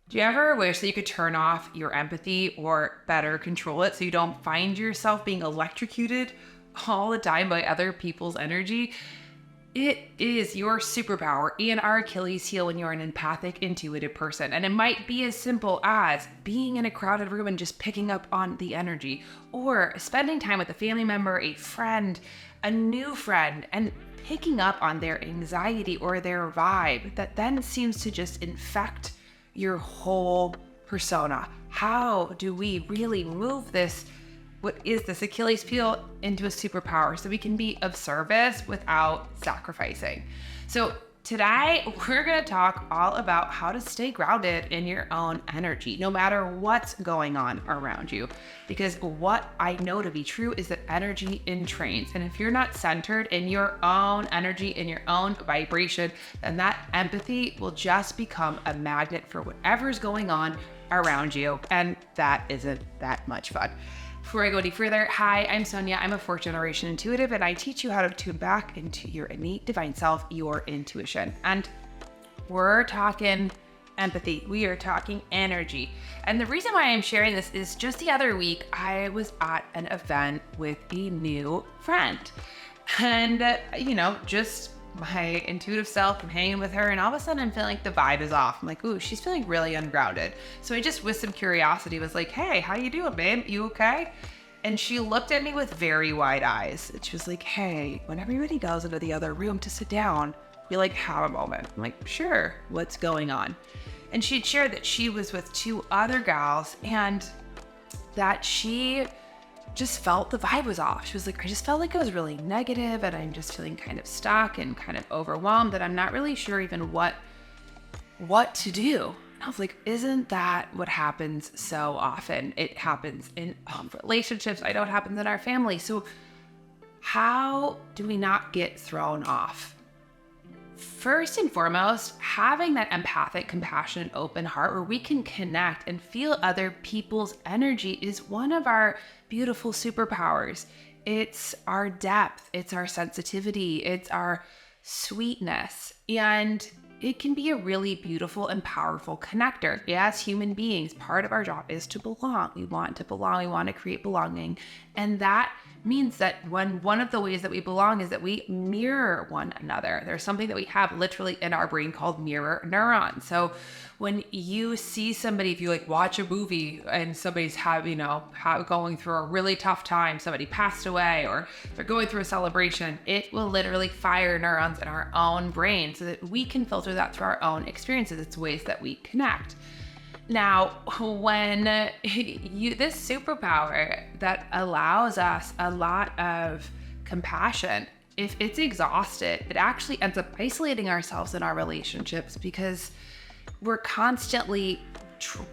Do you ever wish that you could turn off your empathy or better control it so you don't find yourself being electrocuted all the time by other people's energy? It is your superpower and our Achilles heel when you're an empathic, intuitive person. And it might be as simple as being in a crowded room and just picking up on the energy, or spending time with a family member, a friend, a new friend, and picking up on their anxiety or their vibe that then seems to just infect your whole persona. How do we really move this, what is this Achilles heel, into a superpower so we can be of service without sacrificing? So today we're going to talk all about how to stay grounded in your own energy, no matter what's going on around you. Because what I know to be true is that energy entrains. And if you're not centered in your own energy, in your own vibration, then that empathy will just become a magnet for whatever's going on around you. And that isn't that much fun. Before I go any further, hi, I'm Sonia. I'm a fourth generation intuitive, and I teach you how to tune back into your innate divine self, your intuition. And we're talking empathy. We are talking energy. And the reason why I'm sharing this is just the other week, I was at an event with a new friend. And, just my intuitive self, I'm hanging with her, and all of a sudden I'm feeling like the vibe is off. I'm like, ooh, she's feeling really ungrounded. So I just, with some curiosity, was like, hey, how you doing, babe? You okay? And she looked at me with very wide eyes. And she was like, hey, when everybody goes into the other room to sit down, we have a moment. I'm like, sure, what's going on? And she'd shared that she was with two other gals and that she just felt the vibe was off. She was like, I just felt like it was really negative and I'm just feeling kind of stuck and kind of overwhelmed that I'm not really sure even what to do. And I was like, isn't that what happens so often? It happens in relationships. I know it happens in our family. So how do we not get thrown off? First and foremost, having that empathic, compassionate, open heart where we can connect and feel other people's energy is one of our beautiful superpowers. It's our depth, it's our sensitivity, it's our sweetness, and it can be a really beautiful and powerful connector. As human beings, part of our job is to belong. We want to belong, we want to create belonging, and that means that one of the ways that we belong is that we mirror one another. There's something that we have literally in our brain called mirror neurons. So when you see somebody, if you watch a movie and somebody's going through a really tough time, somebody passed away or they're going through a celebration, it will literally fire neurons in our own brain so that we can filter that through our own experiences. It's ways that we connect. Now, when this superpower that allows us a lot of compassion, if it's exhausted, it actually ends up isolating ourselves in our relationships because we're constantly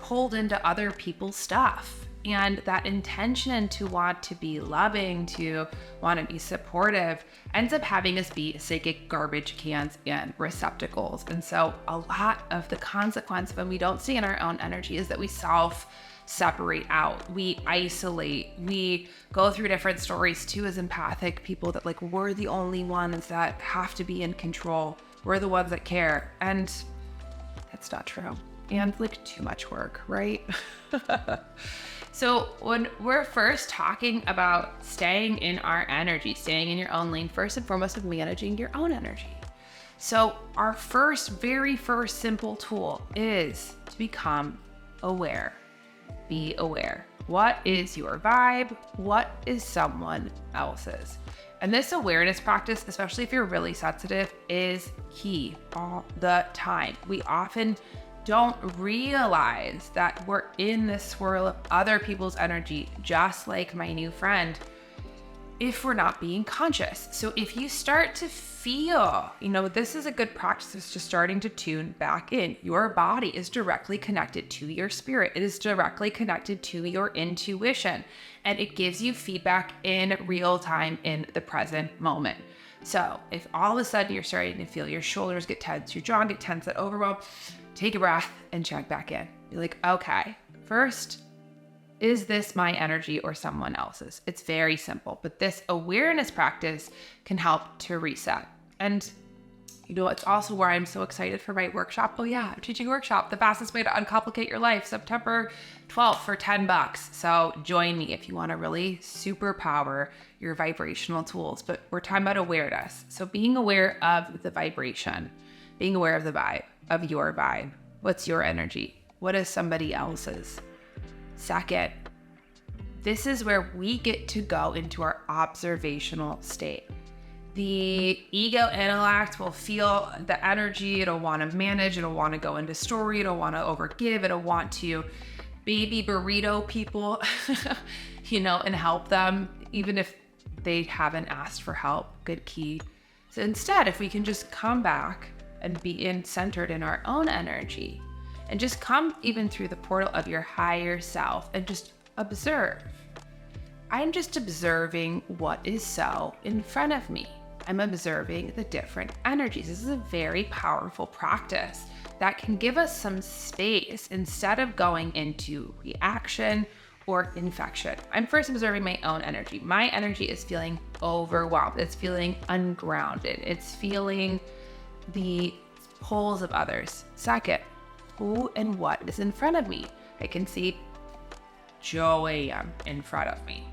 pulled into other people's stuff. And that intention to want to be loving, to want to be supportive, ends up having us be psychic garbage cans and receptacles. And so a lot of the consequence when we don't stay in our own energy is that we separate out, we isolate, we go through different stories too as empathic people that we're the only ones that have to be in control. We're the ones that care. And that's not true. And too much work, right? So when we're first talking about staying in our energy, staying in your own lane, first and foremost of managing your own energy. So our very first simple tool is to become aware. Be aware. What is your vibe? What is someone else's? And this awareness practice, especially if you're really sensitive, is key all the time. We often don't realize that we're in this swirl of other people's energy, just like my new friend, if we're not being conscious. So if you start to feel, this is a good practice. It's just starting to tune back in. Your body is directly connected to your spirit. It is directly connected to your intuition, and it gives you feedback in real time in the present moment. So if all of a sudden you're starting to feel your shoulders get tense, your jaw get tense, that overwhelm, take a breath and check back in. Be like, okay, first, is this my energy or someone else's? It's very simple, but this awareness practice can help to reset. And It's also where I'm so excited for my workshop. Oh yeah, I'm teaching a workshop, The Fastest Way to Uncomplicate Your Life, September 12th for $10. So join me if you want to really superpower your vibrational tools. But we're talking about awareness. So being aware of the vibration, being aware of the vibe, of your vibe. What's your energy? What is somebody else's? Second, this is where we get to go into our observational state. The ego intellect will feel the energy. It'll want to manage. It'll want to go into story. It'll want to overgive. It'll want to baby burrito people, and help them, even if they haven't asked for help. Good key. So instead, if we can just come back and be centered in our own energy and just come even through the portal of your higher self and just observe. I'm just observing what is so in front of me. I'm observing the different energies. This is a very powerful practice that can give us some space instead of going into reaction or infection. I'm first observing my own energy. My energy is feeling overwhelmed. It's feeling ungrounded. It's feeling the pulls of others. Second, who and what is in front of me? I can see Joanne in front of me.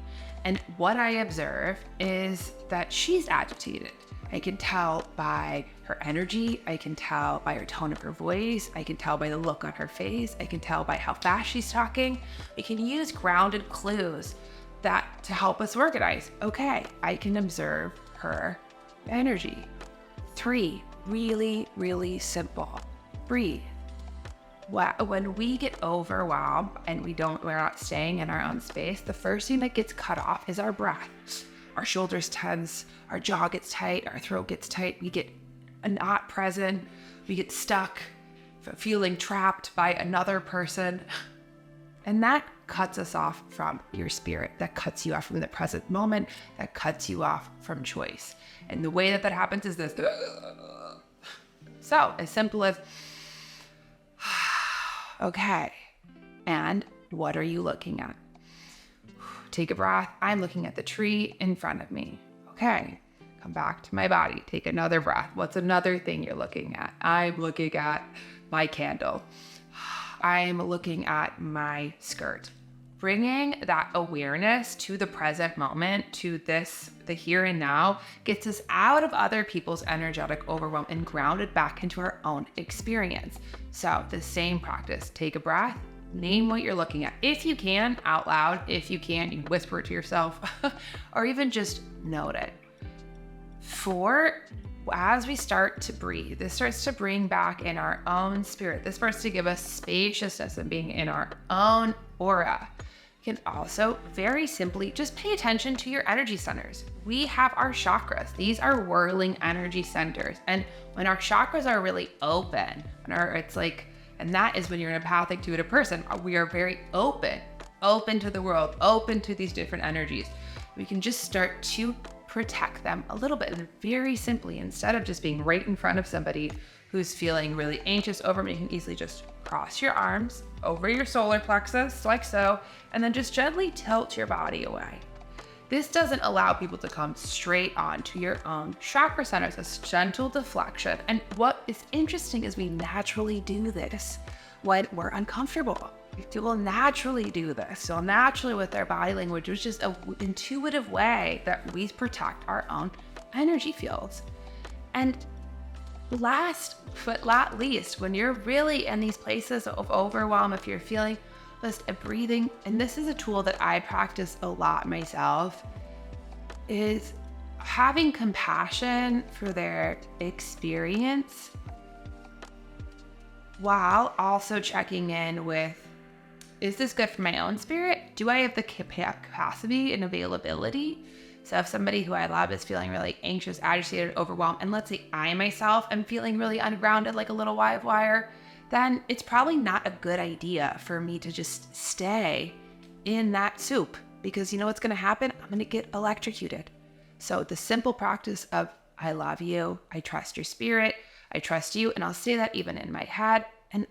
And what I observe is that she's agitated. I can tell by her energy. I can tell by her tone of her voice. I can tell by the look on her face. I can tell by how fast she's talking. We can use grounded clues to help us organize. Okay, I can observe her energy. 3, really, really simple. Breathe. When we get overwhelmed and we're not staying in our own space, the first thing that gets cut off is our breath. Our shoulders tense, our jaw gets tight, our throat gets tight. We get not present. We get stuck, feeling trapped by another person. And that cuts us off from your spirit. That cuts you off from the present moment. That cuts you off from choice. And the way that happens is this. So as simple as, okay, and what are you looking at? Take a breath. I'm looking at the tree in front of me. Okay, come back to my body. Take another breath. What's another thing you're looking at? I'm looking at my candle. I'm looking at my skirt. Bringing that awareness to the present moment, to the here and now, gets us out of other people's energetic overwhelm and grounded back into our own experience. So the same practice, take a breath, name what you're looking at. If you can, out loud. If you can't, you can whisper it to yourself or even just note it. 4, as we start to breathe, this starts to bring back in our own spirit. This starts to give us spaciousness and being in our own aura. You can also very simply just pay attention to your energy centers. We have our chakras. These are whirling energy centers. And when our chakras are really open, and that is when you're an empathic to a person, we are very open to the world, open to these different energies. We can just start to protect them a little bit, and very simply, instead of just being right in front of somebody who's feeling really anxious over me, you can easily just cross your arms over your solar plexus, like so, and then just gently tilt your body away. This doesn't allow people to come straight on to your own chakra centers. It's gentle deflection. And what is interesting is we naturally do this when we're uncomfortable. We will naturally do this. So naturally with our body language, it's just an intuitive way that we protect our own energy fields. And last but not least, when you're really in these places of overwhelm, if you're feeling just a breathing, and this is a tool that I practice a lot myself, is having compassion for their experience while also checking in with, is this good for my own spirit? Do I have the capacity and availability? So if somebody who I love is feeling really anxious, agitated, overwhelmed, and let's say I myself am feeling really ungrounded like a little live wire, then it's probably not a good idea for me to just stay in that soup, because you know what's going to happen? I'm going to get electrocuted. So the simple practice of, I love you, I trust your spirit, I trust you, and I'll say that even in my head, and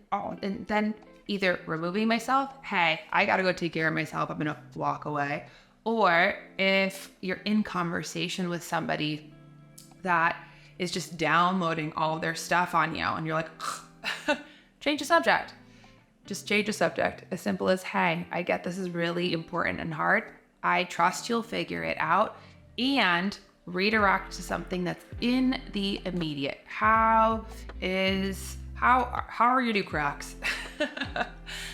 then either removing myself, hey, I got to go take care of myself, I'm going to walk away. Or if you're in conversation with somebody that is just downloading all of their stuff on you. And you're like, change the subject. Just change the subject. As simple as, hey, I get this is really important and hard. I trust you'll figure it out, and redirect to something that's in the immediate. How are your new Crocs?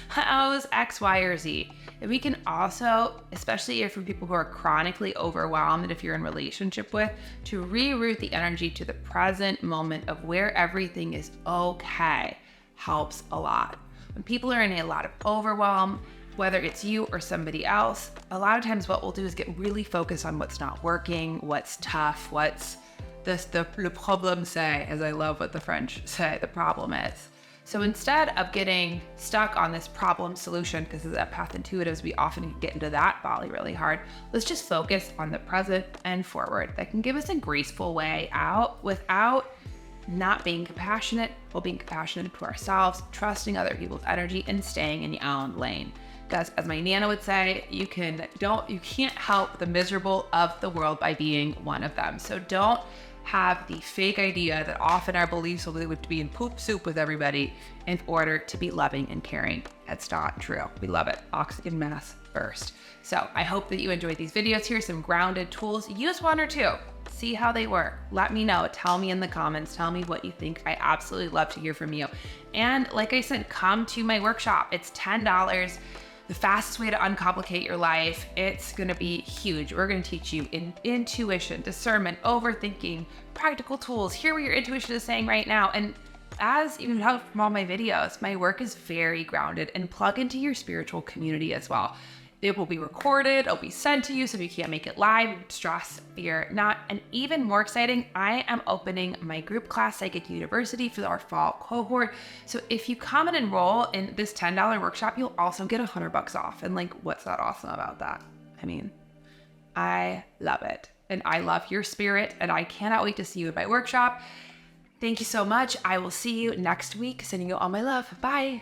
How's X, Y, or Z? And we can also, especially if for people who are chronically overwhelmed and if you're in relationship with, to reroute the energy to the present moment of where everything is okay helps a lot. When people are in a lot of overwhelm, whether it's you or somebody else, a lot of times what we'll do is get really focused on what's not working, what's tough, what's le problème c'est, as I love what the French say, the problem is. So instead of getting stuck on this problem solution, because as empath intuitives, we often get into that volley really hard, let's just focus on the present and forward. That can give us a graceful way out without not being compassionate, while being compassionate to ourselves, trusting other people's energy, and staying in your own lane. Because as my Nana would say, you can't help the miserable of the world by being one of them. So don't have the fake idea that often our beliefs will be to be in poop soup with everybody in order to be loving and caring. That's not true. We love it. Oxygen mask first. So I hope that you enjoyed these videos. Here's some grounded tools. Use one or two. See how they work. Let me know. Tell me in the comments. Tell me what you think. I absolutely love to hear from you. And like I said, come to my workshop. It's $10. The fastest way to uncomplicate your life. It's gonna be huge. We're gonna teach you intuition, discernment, overthinking, practical tools. Hear what your intuition is saying right now. And as you know from all my videos, my work is very grounded and plug into your spiritual community as well. It will be recorded, it'll be sent to you, so if you can't make it live, stress, fear not. And even more exciting, I am opening my group class, Psychic University, for our fall cohort. So if you come and enroll in this $10 workshop, you'll also get $100 off. And like, what's that awesome about that? I mean, I love it. And I love your spirit, and I cannot wait to see you at my workshop. Thank you so much. I will see you next week. Sending you all my love. Bye.